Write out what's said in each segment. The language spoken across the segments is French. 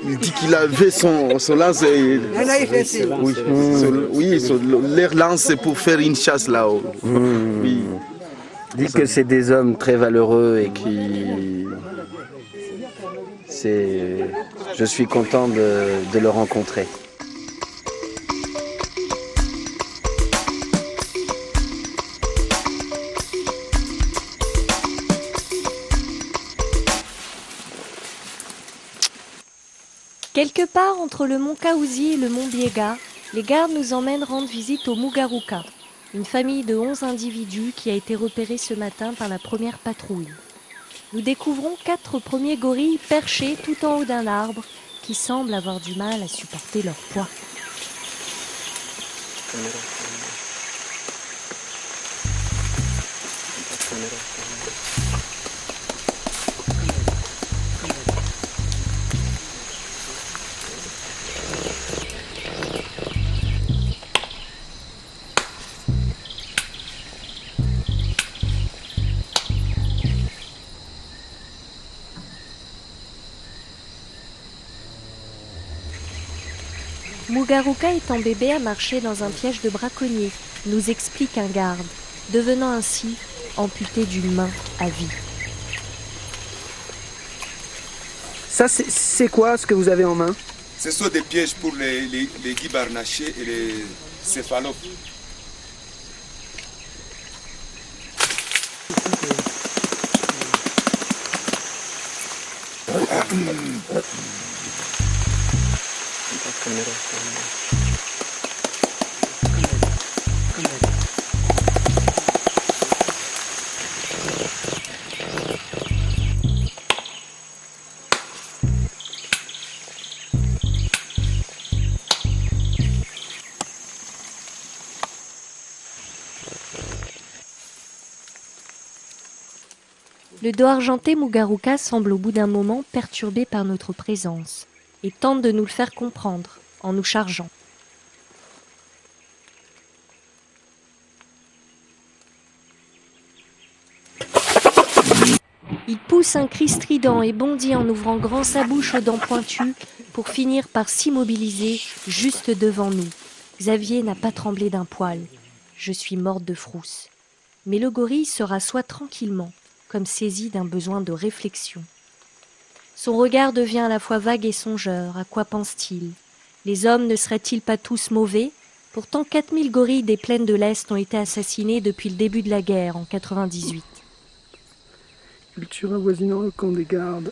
Il dit qu'il avait son lance. Oui, leur lance c'est pour faire une chasse là-haut. Oui. Il dit que c'est des hommes très valeureux et qui... Je suis content de le rencontrer. Quelque part entre le mont Kaouzi et le mont Biega, les gardes nous emmènent rendre visite au Mugaruka, une famille de 11 individus qui a été repérée ce matin par la première patrouille. Nous découvrons 4 premiers gorilles perchés tout en haut d'un arbre qui semblent avoir du mal à supporter leur poids. Mugaruka étant bébé a marché dans un piège de braconnier, nous explique un garde, devenant ainsi amputé d'une main à vie. Ça, c'est quoi ce que vous avez en main? Ce sont des pièges pour les guibarnachés et les céphalopes. Le dos argenté Mugaruka semble au bout d'un moment perturbé par notre présence et tente de nous le faire comprendre en nous chargeant. Il pousse un cri strident et bondit en ouvrant grand sa bouche aux dents pointues pour finir par s'immobiliser juste devant nous. Xavier n'a pas tremblé d'un poil. Je suis morte de frousse. Mais le gorille se rassoit tranquillement, comme saisi d'un besoin de réflexion. Son regard devient à la fois vague et songeur. À quoi pense-t-il? Les hommes ne seraient-ils pas tous mauvais? Pourtant 4000 gorilles des plaines de l'Est ont été assassinés depuis le début de la guerre, en 98. Culture avoisinant le camp des gardes.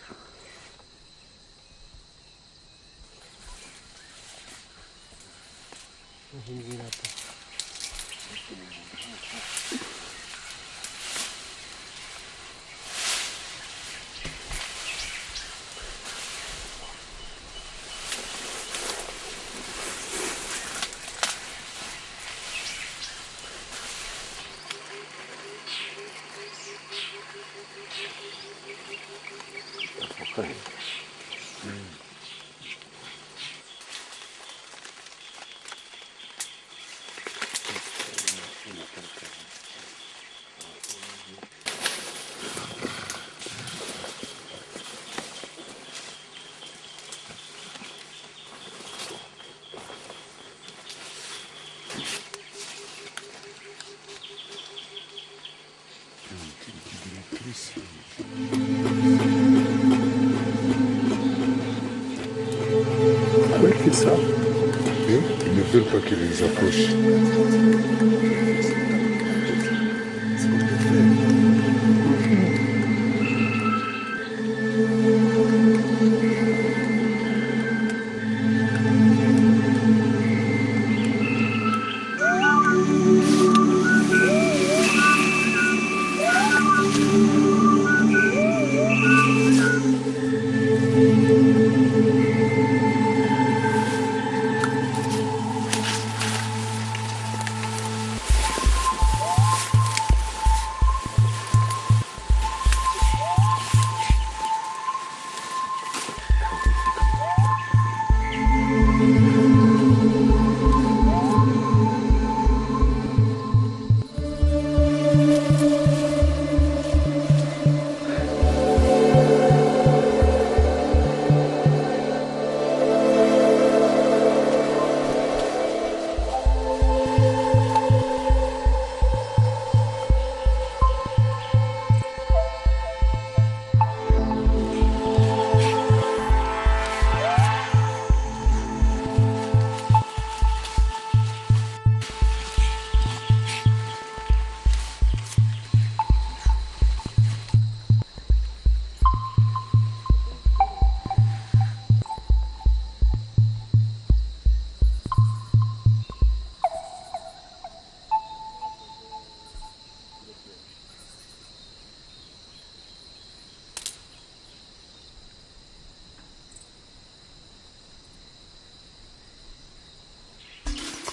Pourquoi il fait ça? Ils ne veulent pas qu'il les approche.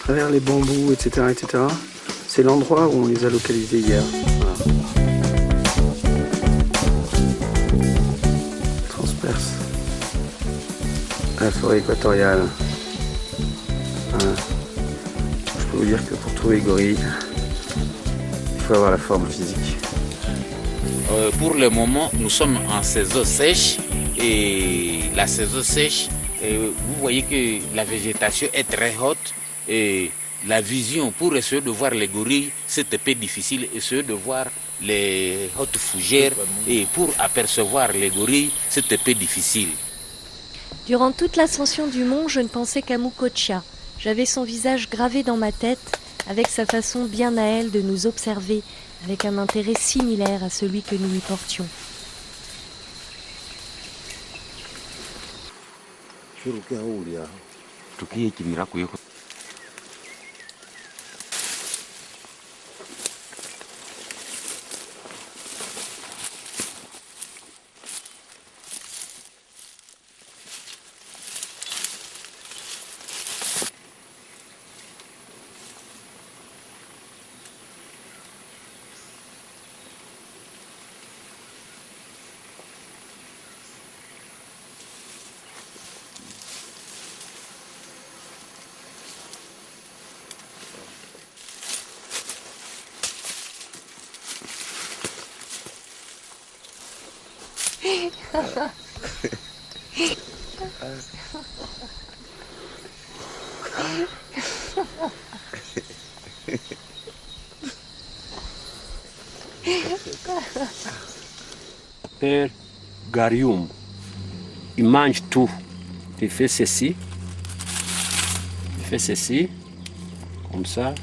travers les bambous, etc., c'est l'endroit où on les a localisés hier. Voilà. Transperce la forêt équatoriale. Voilà. Je peux vous dire que pour trouver les gorilles, il faut avoir la forme physique. Pour le moment, nous sommes en saison sèche et la saison sèche, vous voyez que la végétation est très haute et la vision pour essayer de voir les gorilles, c'est un peu difficile. Essayer de voir les hautes fougères et pour apercevoir les gorilles, c'est un peu difficile. Durant toute l'ascension du mont, je ne pensais qu'à Mukocha. J'avais son visage gravé dans ma tête, avec sa façon bien à elle de nous observer, avec un intérêt similaire à celui que nous lui portions. Père Garium, il mange tout. Il fait ceci, comme ça,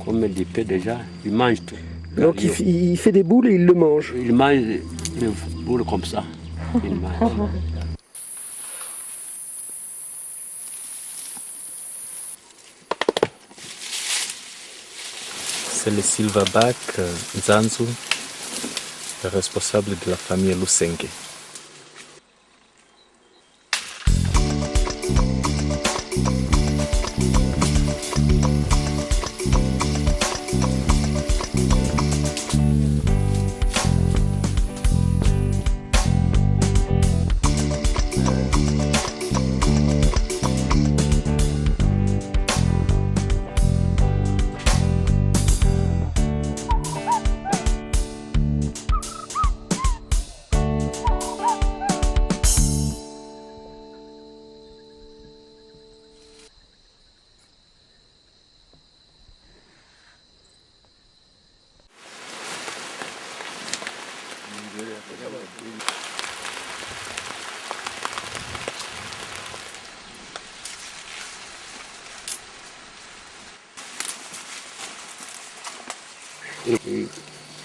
comme il dit déjà, il mange tout. Donc il fait des boules et il le mange. Il mange les boules comme ça. Il mange. C'est le Silverback Nzanzu, le responsable de la famille Lusenge.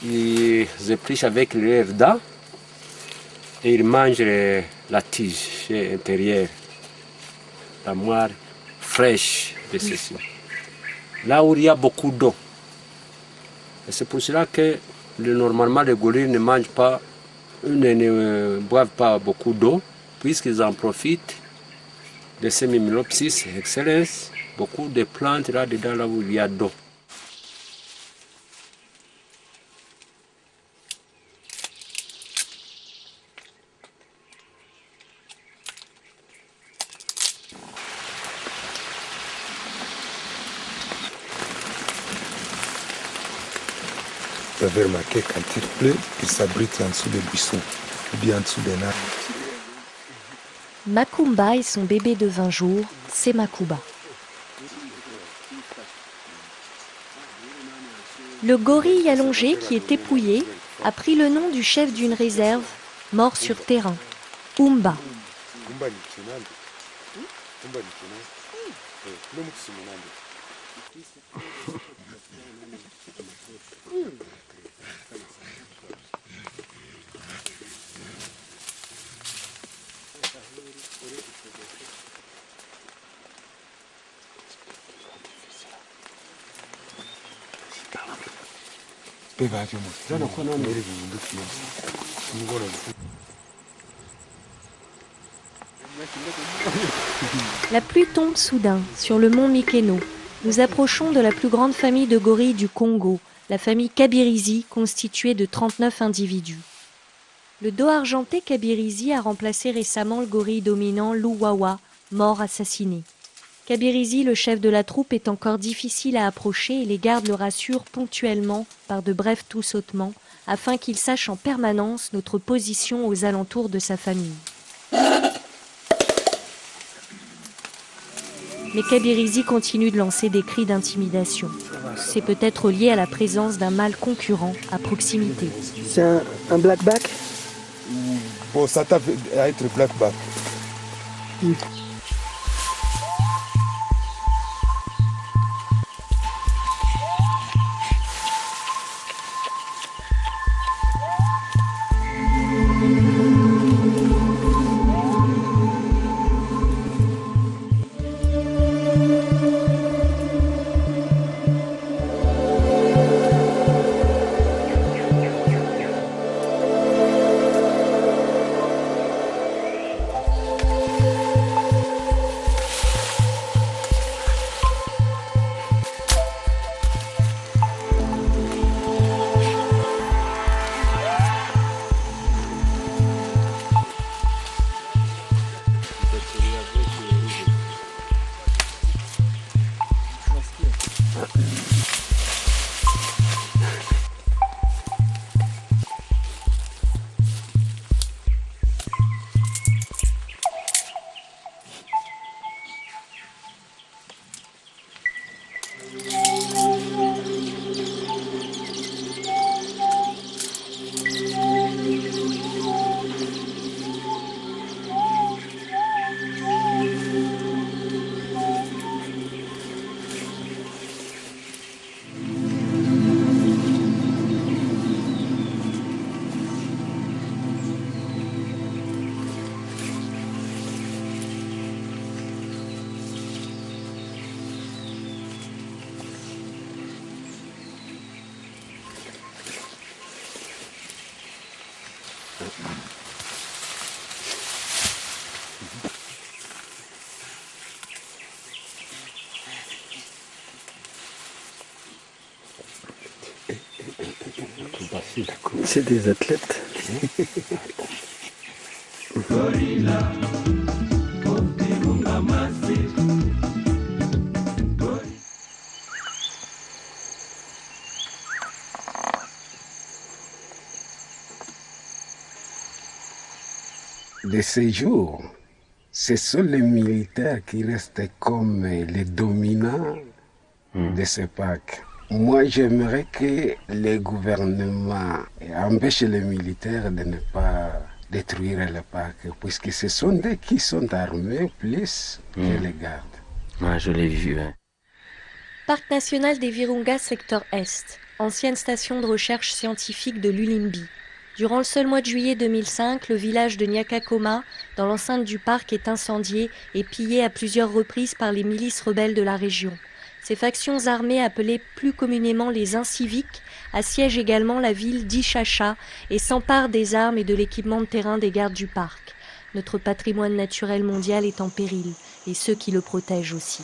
Ils épluchent avec leur dents et ils mangent la tige intérieure, la moelle fraîche de ceci. Là où il y a beaucoup d'eau. Et c'est pour cela que normalement les gorilles ne mangent pas, ne boivent pas beaucoup d'eau, puisqu'ils en profitent de ces Mimilopsis excellens, beaucoup de plantes là-dedans, là où il y a d'eau. Vous avez remarqué, quand il pleut, il s'abrite en dessous des buissons ou bien en dessous des arbres. Makumba et son bébé de 20 jours, c'est Makuba. Le gorille allongé qui est épouillé a pris le nom du chef d'une réserve, mort sur terrain, Umba. La pluie tombe soudain sur le mont Mikeno. Nous approchons de la plus grande famille de gorilles du Congo, la famille Kabirizi, constituée de 39 individus. Le dos argenté Kabirizi a remplacé récemment le gorille dominant Luwawa, mort assassiné. Kabirizi, le chef de la troupe, est encore difficile à approcher et les gardes le rassurent ponctuellement par de brefs tout-sautements afin qu'il sache en permanence notre position aux alentours de sa famille. Mais Kabirizi continue de lancer des cris d'intimidation. C'est peut-être lié à la présence d'un mâle concurrent à proximité. C'est un blackback? Bon, ça t'a fait être blackback. C'est des athlètes. De ces jours, ce sont les militaires qui restent comme les dominants de ce parc. Moi, j'aimerais que le gouvernement empêche les militaires de ne pas détruire le parc, puisque ce sont eux qui sont armés plus que les gardes. Ouais, je l'ai vu. Ouais. Parc national des Virunga, secteur Est, ancienne station de recherche scientifique de l'Ulimbi. Durant le seul mois de juillet 2005, le village de Nyakakoma, dans l'enceinte du parc, est incendié et pillé à plusieurs reprises par les milices rebelles de la région. Ces factions armées, appelées plus communément les inciviques, assiègent également la ville d'Ichacha et s'emparent des armes et de l'équipement de terrain des gardes du parc. Notre patrimoine naturel mondial est en péril, et ceux qui le protègent aussi.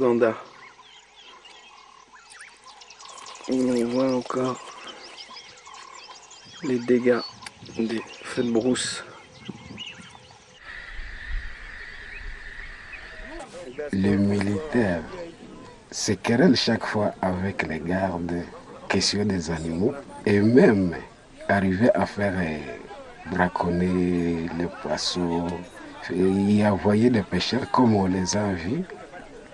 l'Ouganda. On voit encore les dégâts des feux de brousse. Les militaires se querellent chaque fois avec les gardes, question des animaux, et même arrivaient à faire braconner les poissons, y envoyer des pêcheurs comme on les a vus.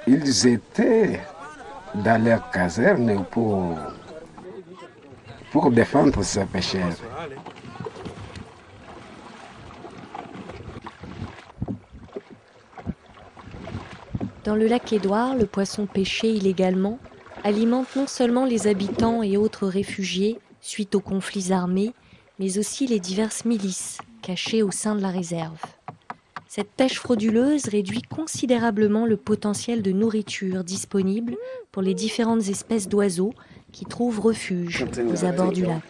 Ils étaient dans leur caserne pour défendre ces pêcheurs. Dans le lac Édouard, le poisson pêché illégalement alimente non seulement les habitants et autres réfugiés suite aux conflits armés, mais aussi les diverses milices cachées au sein de la réserve. Cette pêche frauduleuse réduit considérablement le potentiel de nourriture disponible pour les différentes espèces d'oiseaux qui trouvent refuge aux abords du lac.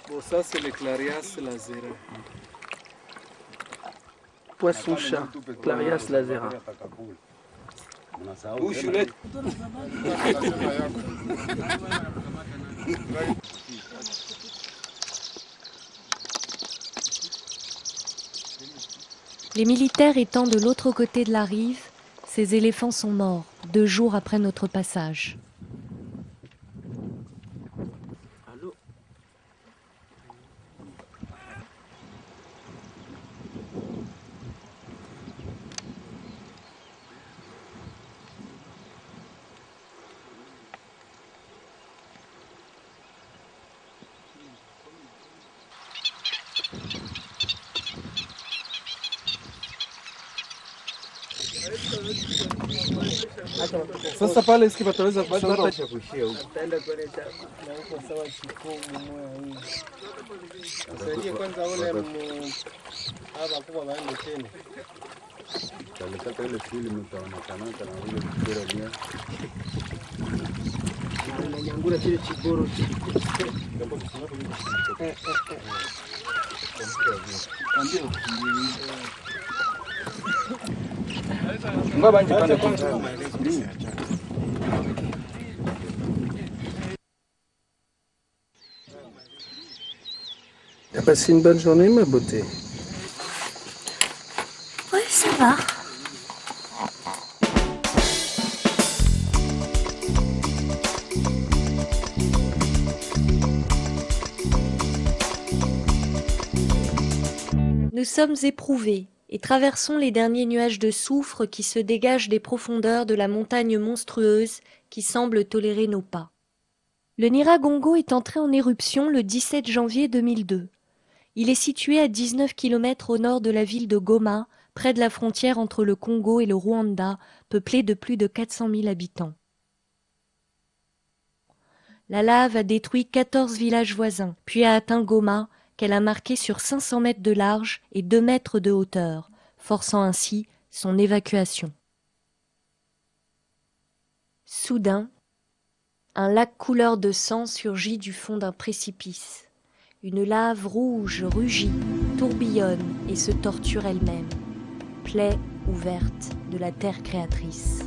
Bon, ça c'est le Clarias lazera. Poisson-chat, Clarias lazera. Les militaires étant de l'autre côté de la rive, ces éléphants sont morts 2 jours après notre passage. Sasa pale iski wataweza kupata kwanza ule hapa kwa waende tena. Nyangura kile chiboro T'as passé une bonne journée, ma beauté? Ouais, ça va. Nous sommes éprouvés et traversons les derniers nuages de soufre qui se dégagent des profondeurs de la montagne monstrueuse qui semble tolérer nos pas. Le Nyiragongo est entré en éruption le 17 janvier 2002. Il est situé à 19 km au nord de la ville de Goma, près de la frontière entre le Congo et le Rwanda, peuplée de plus de 400 000 habitants. La lave a détruit 14 villages voisins, puis a atteint Goma, qu'elle a marqué sur 500 mètres de large et 2 mètres de hauteur, forçant ainsi son évacuation. Soudain, un lac couleur de sang surgit du fond d'un précipice. Une lave rouge rugit, tourbillonne et se torture elle-même. Plaie ouverte de la terre créatrice.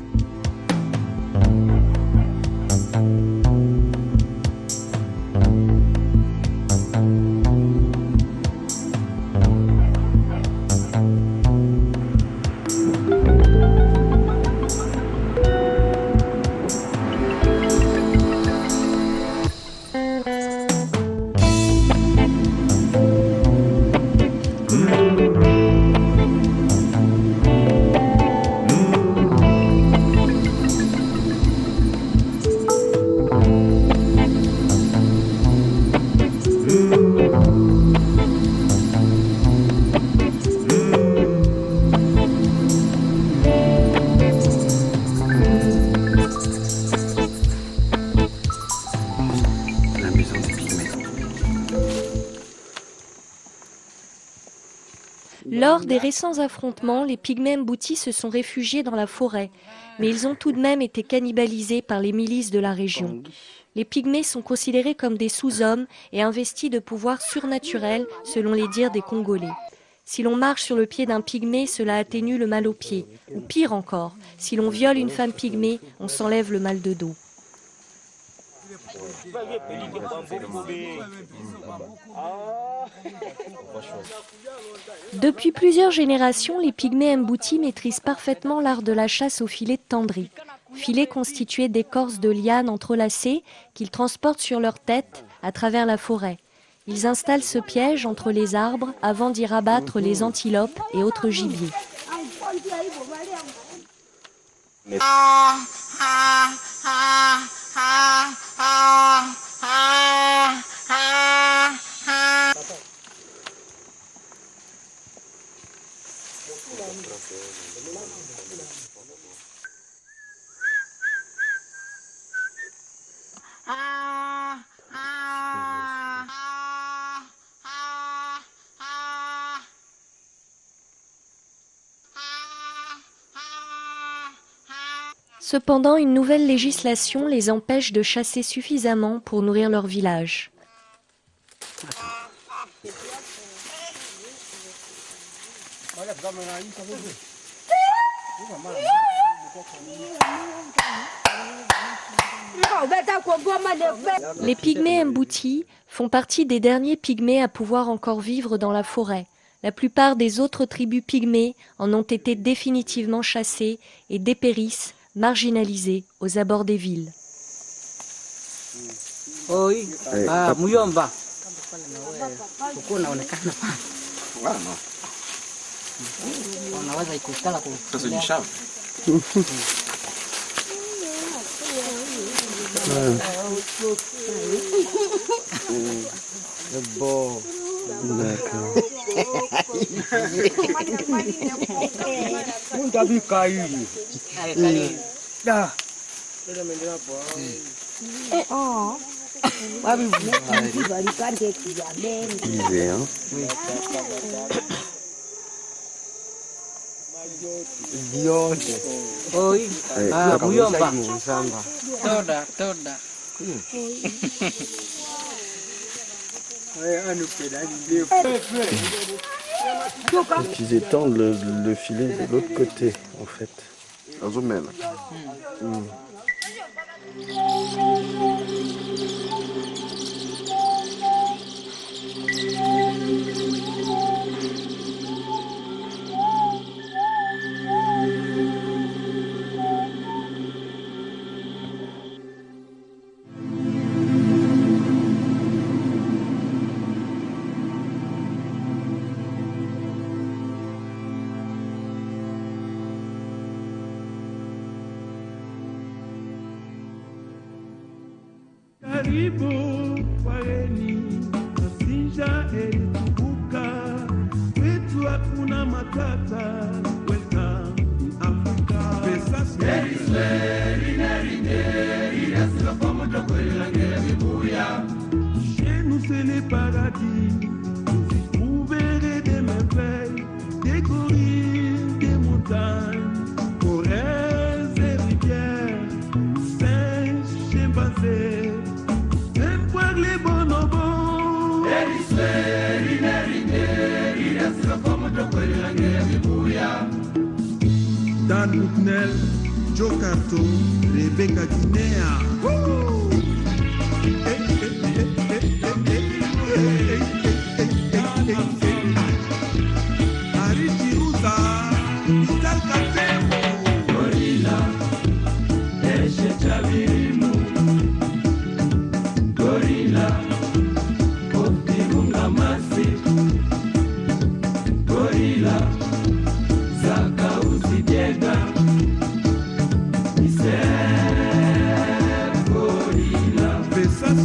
Lors des récents affrontements, les pygmées Mbouti se sont réfugiés dans la forêt, mais ils ont tout de même été cannibalisés par les milices de la région. Les pygmées sont considérés comme des sous-hommes et investis de pouvoirs surnaturels selon les dires des Congolais. Si l'on marche sur le pied d'un pygmée, cela atténue le mal au pied. Ou pire encore, si l'on viole une femme pygmée, on s'enlève le mal de dos. Depuis plusieurs générations, les pygmées Mbouti maîtrisent parfaitement l'art de la chasse au filet de tendri. Filet constitué d'écorces de lianes entrelacées qu'ils transportent sur leur tête à travers la forêt. Ils installent ce piège entre les arbres avant d'y rabattre les antilopes et autres gibiers. Cependant, une nouvelle législation les empêche de chasser suffisamment pour nourrir leur village. Les pygmées Mbouti font partie des derniers pygmées à pouvoir encore vivre dans la forêt. La plupart des autres tribus pygmées en ont été définitivement chassées et dépérissent, marginalisés aux abords des villes. Ça, c'est du charme. C'est beau. D'accord. Ils étendent le filet de l'autre côté, en fait. Karibu wageni, Masinja elitukuka, kwetu hakuna matata. Welcome in Africa. Chez nous c'est le paradis, vous verrez des merveilles, des gorilles, des montagnes, forêts et rivières, singes, chimpanzés. Dan Hooknell, Joe Carto, Rebecca Guinea. Ari Chiruza, Ital Katemo. Gorilla, Eshe Chavirimu. Gorilla, Optimunga Masi. Gorilla, Zaka Uzidiega. Gorilla, Pesas